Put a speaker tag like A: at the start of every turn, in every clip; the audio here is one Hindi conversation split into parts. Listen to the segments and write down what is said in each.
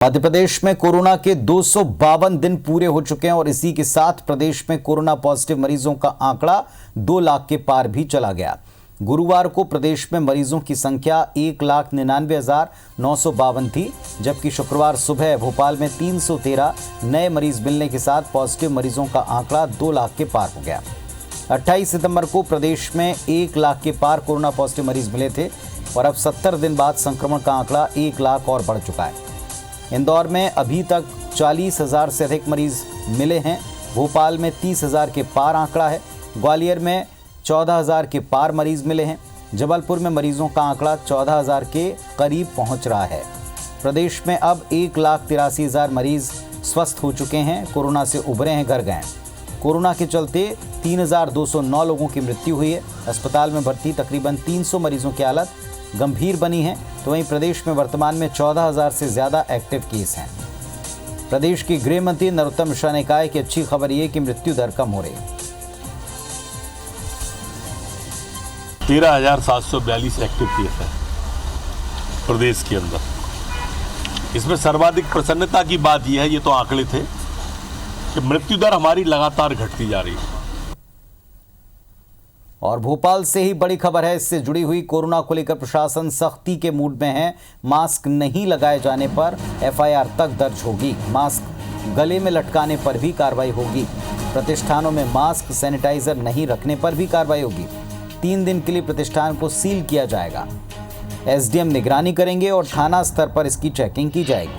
A: मध्य प्रदेश में कोरोना के 252 दिन पूरे हो चुके हैं और इसी के साथ प्रदेश में कोरोना पॉजिटिव मरीजों का आंकड़ा 2 लाख के पार भी चला गया। गुरुवार को प्रदेश में मरीजों की संख्या 1,99,952 थी, जबकि शुक्रवार सुबह भोपाल में 313 नए मरीज मिलने के साथ पॉजिटिव मरीजों का आंकड़ा 2 लाख के पार हो गया। 28 सितंबर को प्रदेश में 1 लाख के पार कोरोना पॉजिटिव मरीज मिले थे और अब 70 दिन बाद संक्रमण का आंकड़ा 1 लाख और बढ़ चुका है। इंदौर में अभी तक 40,000 से अधिक मरीज मिले हैं। भोपाल में 30,000 के पार आंकड़ा है। ग्वालियर में 14,000 के पार मरीज मिले हैं। जबलपुर में मरीजों का आंकड़ा 14,000 के करीब पहुंच रहा है। प्रदेश में अब 1,83,000 मरीज स्वस्थ हो चुके हैं, कोरोना से उभरे हैं, घर गए। कोरोना के चलते 3,209 लोगों की मृत्यु हुई है। अस्पताल में भर्ती तकरीबन 300 मरीजों की हालत गंभीर बनी है। तो वहीं प्रदेश में वर्तमान में 14,000 से ज्यादा एक्टिव केस हैं। प्रदेश के गृह मंत्री नरोत्तम मिश्रा ने कहा है कि अच्छी खबर यह कि मृत्यु दर कम हो रही है।
B: 13,742 एक्टिव केस है प्रदेश के अंदर। इसमें सर्वाधिक प्रसन्नता की बात यह है, ये तो आंकड़े थे, कि मृत्यु दर हमारी लगातार घटती जा रही है।
A: और भोपाल से ही बड़ी खबर है, इससे जुड़ी हुई। कोरोना को लेकर प्रशासन सख्ती के मूड में है। मास्क नहीं लगाए जाने पर एफआईआर तक दर्ज होगी। मास्क गले में लटकाने पर भी कार्रवाई होगी। प्रतिष्ठानों में मास्क सैनिटाइजर नहीं रखने पर भी कार्रवाई होगी। 3 दिन के लिए प्रतिष्ठान को सील किया जाएगा। एसडीएम निगरानी करेंगे और थाना स्तर पर इसकी चेकिंग की जाएगी।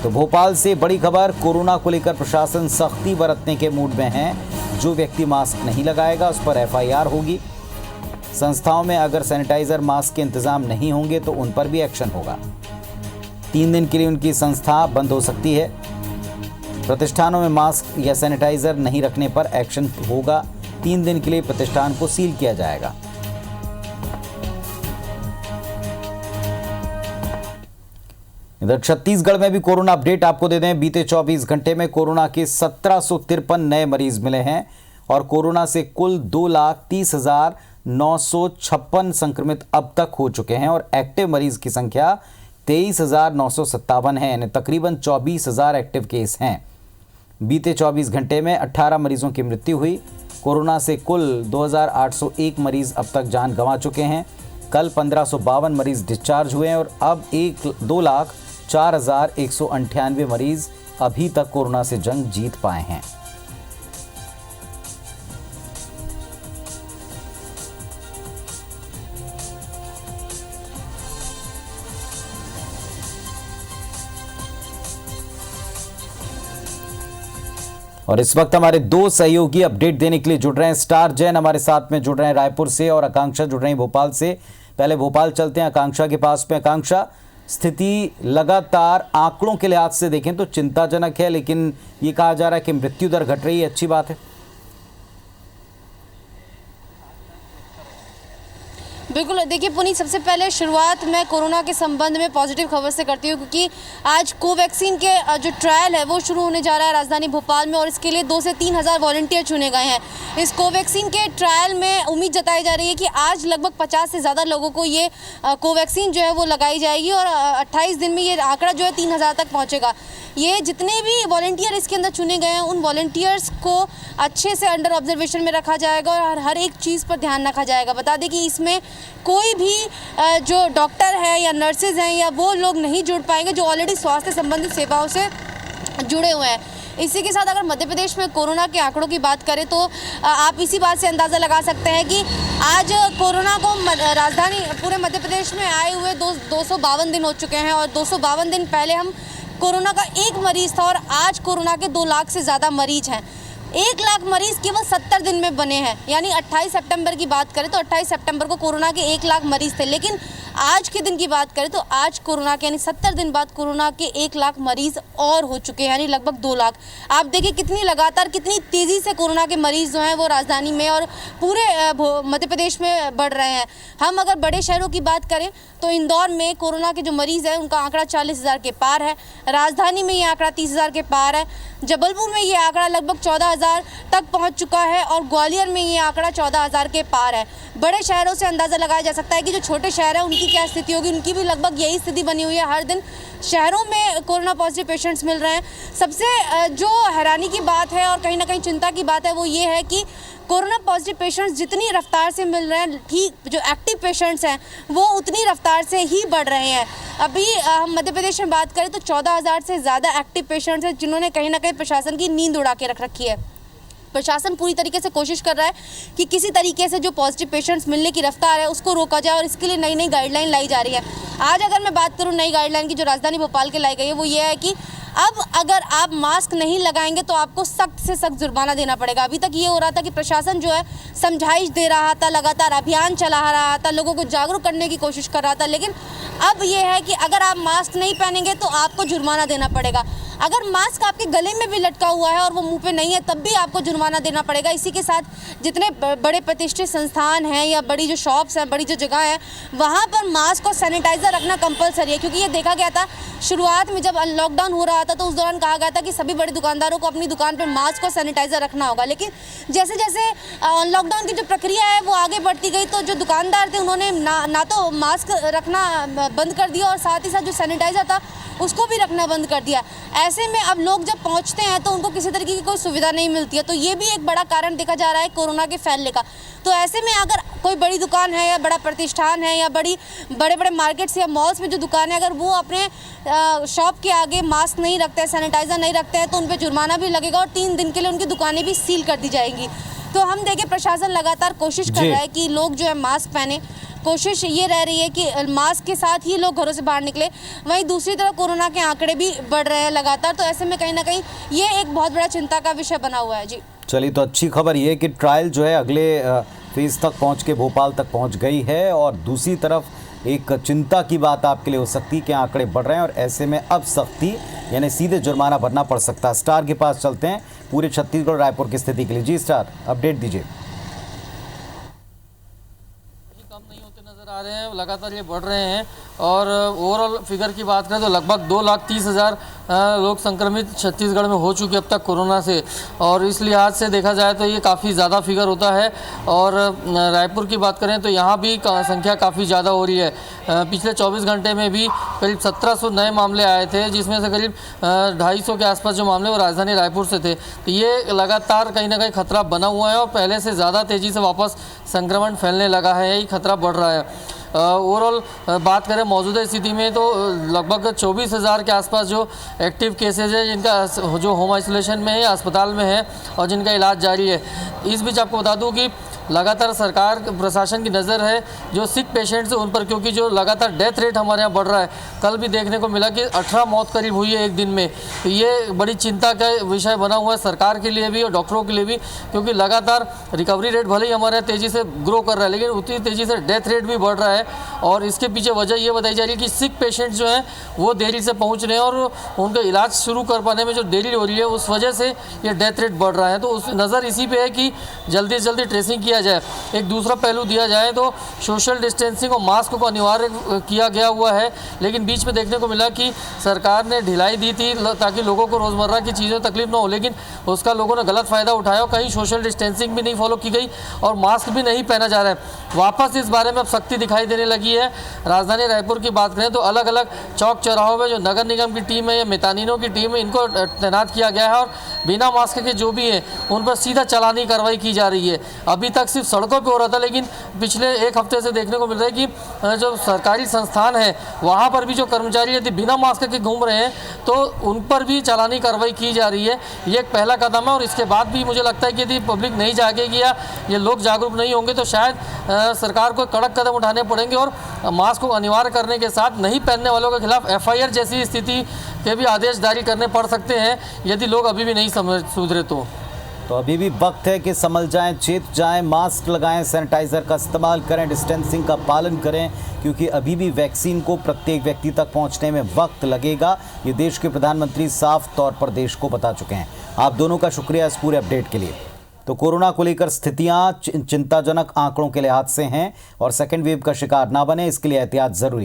A: तो भोपाल से बड़ी खबर, कोरोना को लेकर प्रशासन सख्ती बरतने के मूड में है। जो व्यक्ति मास्क नहीं लगाएगा उस पर एफआईआर होगी। संस्थाओं में अगर सैनिटाइजर मास्क के इंतजाम नहीं होंगे तो उन पर भी एक्शन होगा। 3 दिन के लिए उनकी संस्था बंद हो सकती है। प्रतिष्ठानों में मास्क या सैनिटाइजर नहीं रखने पर एक्शन होगा। 3 दिन के लिए प्रतिष्ठान को सील किया जाएगा। इधर छत्तीसगढ़ में भी कोरोना अपडेट आपको दे दें। बीते 24 घंटे में कोरोना के 1753 नए मरीज मिले हैं और कोरोना से कुल 2,30,956 संक्रमित अब तक हो चुके हैं और एक्टिव मरीज की संख्या 23,957 है, यानी तकरीबन 24,000 एक्टिव केस हैं। बीते 24 घंटे में 18 मरीजों की मृत्यु हुई। कोरोना से कुल 2,801 मरीज अब तक जान गंवा चुके हैं। कल 1,552 मरीज डिस्चार्ज हुए हैं और अब 2,04,198 मरीज अभी तक कोरोना से जंग जीत पाए हैं। और इस वक्त हमारे 2 सहयोगी अपडेट देने के लिए जुड़ रहे हैं। स्टार जैन हमारे साथ में जुड़ रहे हैं रायपुर से और आकांक्षा जुड़ रही हैं भोपाल से। पहले भोपाल चलते हैं आकांक्षा के पास में। आकांक्षा, स्थिति लगातार आंकड़ों के लिहाज से देखें तो चिंताजनक है, लेकिन ये कहा जा रहा है कि मृत्यु दर घट रही है, अच्छी बात है।
C: बिल्कुल, देखिए पुनीत, सबसे पहले शुरुआत मैं कोरोना के संबंध में पॉजिटिव खबर से करती हूँ, क्योंकि आज कोवैक्सीन के जो ट्रायल है वो शुरू होने जा रहा है राजधानी भोपाल में और इसके लिए 2 से 3 हज़ार वॉलंटियर चुने गए हैं। इस कोवैक्सीन के ट्रायल में उम्मीद जताई जा रही है कि आज लगभग 50 से ज़्यादा लोगों को ये कोवैक्सीन जो है वो लगाई जाएगी और 28 दिन में ये आंकड़ा जो है 3,000 तक पहुँचेगा। ये जितने भी वॉलंटियर इसके अंदर चुने गए हैं उन वॉलंटियर्स को अच्छे से अंडर ऑब्जर्वेशन में रखा जाएगा और हर एक चीज़ पर ध्यान रखा जाएगा। बता दें कि इसमें कोई भी जो डॉक्टर है या नर्सेज हैं या वो लोग नहीं जुड़ पाएंगे जो ऑलरेडी स्वास्थ्य संबंधित सेवाओं से जुड़े हुए हैं। इसी के साथ अगर मध्य प्रदेश में कोरोना के आंकड़ों की बात करें तो आप इसी बात से अंदाज़ा लगा सकते हैं कि आज कोरोना को राजधानी पूरे मध्य प्रदेश में आए हुए 252 दिन हो चुके हैं और 252 दिन पहले हम कोरोना का 1 मरीज़ था और आज कोरोना के 2 लाख से ज़्यादा मरीज हैं। 1 लाख मरीज केवल 70 दिन में बने हैं, यानी 28 सितंबर की बात करें तो 28 सितंबर को कोरोना के 1 लाख मरीज थे, लेकिन आज के दिन की बात करें तो आज कोरोना के यानी 70 दिन बाद कोरोना के 1 लाख मरीज और हो चुके हैं, यानी लगभग 2 लाख। आप देखिए कितनी तेज़ी से कोरोना के मरीज जो हैं वो राजधानी में और पूरे मध्य प्रदेश में बढ़ रहे हैं। हम अगर बड़े शहरों की बात करें तो इंदौर में कोरोना के जो मरीज़ हैं उनका आंकड़ा 40,000 के पार है। राजधानी में ये आंकड़ा 30,000 के पार है। जबलपुर में ये आंकड़ा लगभग 14,000 तक पहुंच चुका है और ग्वालियर में ये आंकड़ा 14,000 के पार है। बड़े शहरों से अंदाज़ा लगाया जा सकता है कि जो छोटे शहर हैं उनकी की क्या स्थिति होगी। उनकी भी लगभग यही स्थिति बनी हुई है। हर दिन शहरों में कोरोना पॉजिटिव पेशेंट्स मिल रहे हैं। सबसे जो हैरानी की बात है और कहीं ना कहीं चिंता की बात है वो ये है कि कोरोना पॉजिटिव पेशेंट्स जितनी रफ्तार से मिल रहे हैं, ठीक जो एक्टिव पेशेंट्स हैं वो उतनी रफ्तार से ही बढ़ रहे हैं। अभी हम मध्य प्रदेश में बात करें तो 14,000 से ज़्यादा एक्टिव पेशेंट्स हैं जिन्होंने कहीं ना कहीं प्रशासन की नींद उड़ा के रख रखी है। प्रशासन पूरी तरीके से कोशिश कर रहा है कि किसी तरीके से जो पॉजिटिव पेशेंट्स मिलने की रफ्तार है उसको रोका जाए और इसके लिए नई नई गाइडलाइन लाई जा रही है। आज अगर मैं बात करूं नई गाइडलाइन की जो राजधानी भोपाल के लाई गई है वो ये है कि अब अगर आप मास्क नहीं लगाएंगे तो आपको सख्त से सख्त जुर्माना देना पड़ेगा। अभी तक ये हो रहा था कि प्रशासन जो है समझाइश दे रहा था, लगातार अभियान चला रहा था, लोगों को जागरूक करने की कोशिश कर रहा था, लेकिन अब ये है कि अगर आप मास्क नहीं पहनेंगे तो आपको जुर्माना देना पड़ेगा। अगर मास्क आपके गले में भी लटका हुआ है और वो मुंह पे नहीं है तब भी आपको जुर्माना देना पड़ेगा। इसी के साथ जितने बड़े प्रतिष्ठित संस्थान हैं या बड़ी जो शॉप्स हैं, बड़ी जो जगह है, वहाँ पर मास्क और सैनिटाइज़र रखना कंपलसरी है। क्योंकि ये देखा गया था शुरुआत में जब लॉकडाउन हो रहा था तो उस दौरान कहा गया था कि सभी बड़े दुकानदारों को अपनी दुकान पर मास्क और सैनिटाइज़र रखना होगा, लेकिन जैसे जैसे लॉकडाउन की जो प्रक्रिया है वो आगे बढ़ती गई तो जो दुकानदार थे उन्होंने ना तो मास्क रखना बंद कर दिया और साथ ही साथ जो सैनिटाइज़र था उसको भी रखना बंद कर दिया। ऐसे में अब लोग जब पहुंचते हैं तो उनको किसी तरीके की कोई सुविधा नहीं मिलती है, तो ये भी एक बड़ा कारण देखा जा रहा है कोरोना के फैलने का। तो ऐसे में अगर कोई बड़ी दुकान है या बड़ा प्रतिष्ठान है या बड़े बड़े मार्केट्स या मॉल्स में जो दुकान है, अगर वो अपने शॉप के आगे मास्क नहीं रखते हैं, सैनिटाइज़र नहीं रखते हैं तो उन पर जुर्माना भी लगेगा और 3 दिन के लिए उनकी दुकानें भी सील कर दी जाएंगी। तो हम देखें प्रशासन लगातार कोशिश कर रहा है कि लोग जो है मास्क पहने। कोशिश ये रह रही है कि मास्क के साथ ही लोग घरों से बाहर निकले। वहीं दूसरी तरफ कोरोना के आंकड़े भी बढ़ रहे हैं लगातार, तो ऐसे में कहीं ना कहीं ये एक बहुत बड़ा चिंता का विषय बना हुआ है। जी
A: चलिए, तो अच्छी खबर ये है कि ट्रायल जो है अगले फेज तक पहुंच के भोपाल तक पहुंच गई है, और दूसरी तरफ एक चिंता की बात आपके लिए हो सकती है कि आंकड़े बढ़ रहे हैं और ऐसे में अब सख्ती यानी सीधे जुर्माना भरना पड़ सकता है। स्टार के पास चलते हैं पूरे छत्तीसगढ़ रायपुर की स्थिति के लिए। जी स्टार, अपडेट दीजिए।
D: कम नहीं होते नज़र आ रहे हैं, लगातार ये बढ़ रहे हैं और ओवरऑल फिगर की बात करें तो लगभग 2,30,000 लोग संक्रमित छत्तीसगढ़ में हो चुके अब तक कोरोना से, और इस लिहाज से देखा जाए तो ये काफ़ी ज़्यादा फिगर होता है। और रायपुर की बात करें तो यहाँ भी संख्या काफ़ी ज़्यादा हो रही है। पिछले 24 घंटे में भी करीब 1700 नए मामले आए थे, जिसमें से करीब 250 के आसपास जो मामले वो राजधानी रायपुर से थे। तो ये लगातार कहीं ना कहीं खतरा बना हुआ है और पहले से ज़्यादा तेज़ी से वापस संक्रमण फैलने लगा है, यही खतरा बढ़ रहा है। ओवरऑल बात करें मौजूदा स्थिति में तो लगभग 24,000 के आसपास जो एक्टिव केसेज है जिनका जो होम आइसोलेशन में है, अस्पताल में है और जिनका इलाज जारी है। इस बीच आपको बता दूं कि लगातार सरकार प्रशासन की नज़र है जो सिक पेशेंट्स हैं उन पर, क्योंकि जो लगातार डेथ रेट हमारे यहाँ बढ़ रहा है। कल भी देखने को मिला कि 18 मौत करीब हुई है एक दिन में। तो ये बड़ी चिंता का विषय बना हुआ है सरकार के लिए भी और डॉक्टरों के लिए भी, क्योंकि लगातार रिकवरी रेट भले ही हमारे यहाँ तेज़ी से ग्रो कर रहा है लेकिन उतनी तेज़ी से डेथ रेट भी बढ़ रहा है। और इसके पीछे वजह ये बताई जा रही है कि सिक पेशेंट्स जो हैं वो देरी से पहुँच रहे हैं और उनका इलाज शुरू कर पाने में जो देरी हो रही है उस वजह से ये डेथ रेट बढ़ रहा है। तो उस नज़र इसी पे है कि जल्दी से जल्दी ट्रेसिंग किया जाए। एक दूसरा पहलू दिया जाए तो सोशल डिस्टेंसिंग और मास्क को अनिवार्य किया गया हुआ है, लेकिन बीच में देखने को मिला कि सरकार ने ढिलाई दी थी ताकि लोगों को रोज़मर्रा की चीज़ें तकलीफ ना हो, लेकिन उसका लोगों ने गलत फ़ायदा उठाया और कहीं सोशल डिस्टेंसिंग भी नहीं फॉलो की गई और मास्क भी नहीं पहना जा रहा है। वापस इस बारे में अब सख्ती दिखाई देने लगी है। राजधानी रायपुर की बात करें तो अलग अलग चौक चौराहों में जो नगर निगम की टीम है या मितानिनों की टीम है इनको तैनात किया गया है और बिना मास्क के जो भी हैं उन पर सीधा चालानी कार्रवाई की जा रही है। अभी तक सिर्फ सड़कों पे हो रहा था, लेकिन पिछले एक हफ्ते से देखने को मिल रहा है कि जो सरकारी संस्थान है वहाँ पर भी जो कर्मचारी यदि बिना मास्क के घूम रहे हैं तो उन पर भी चालानी कार्रवाई की जा रही है। ये एक पहला कदम है और इसके बाद भी मुझे लगता है कि यदि पब्लिक नहीं जागेगी या ये लोग जागरूक नहीं होंगे तो शायद सरकार को कड़क कदम उठाने पड़ेंगे और मास्क को अनिवार्य करने के साथ नहीं पहनने वालों के खिलाफ FIR जैसी स्थिति के भी आदेश जारी करने पड़ सकते हैं यदि लोग अभी भी नहीं सुधरे तो
A: अभी भी वक्त है कि संभल जाएं, चेत जाएं, मास्क लगाएं, सैनिटाइज़र का इस्तेमाल करें, डिस्टेंसिंग का पालन करें, क्योंकि अभी भी वैक्सीन को प्रत्येक व्यक्ति तक पहुंचने में वक्त लगेगा। ये देश के प्रधानमंत्री साफ तौर पर देश को बता चुके हैं। आप दोनों का शुक्रिया इस पूरे अपडेट के लिए। तो कोरोना को लेकर स्थितियां चिंताजनक आंकड़ों के लिहाज से हैं और सेकेंड वेव का शिकार ना बने इसके लिए एहतियात जरूरी।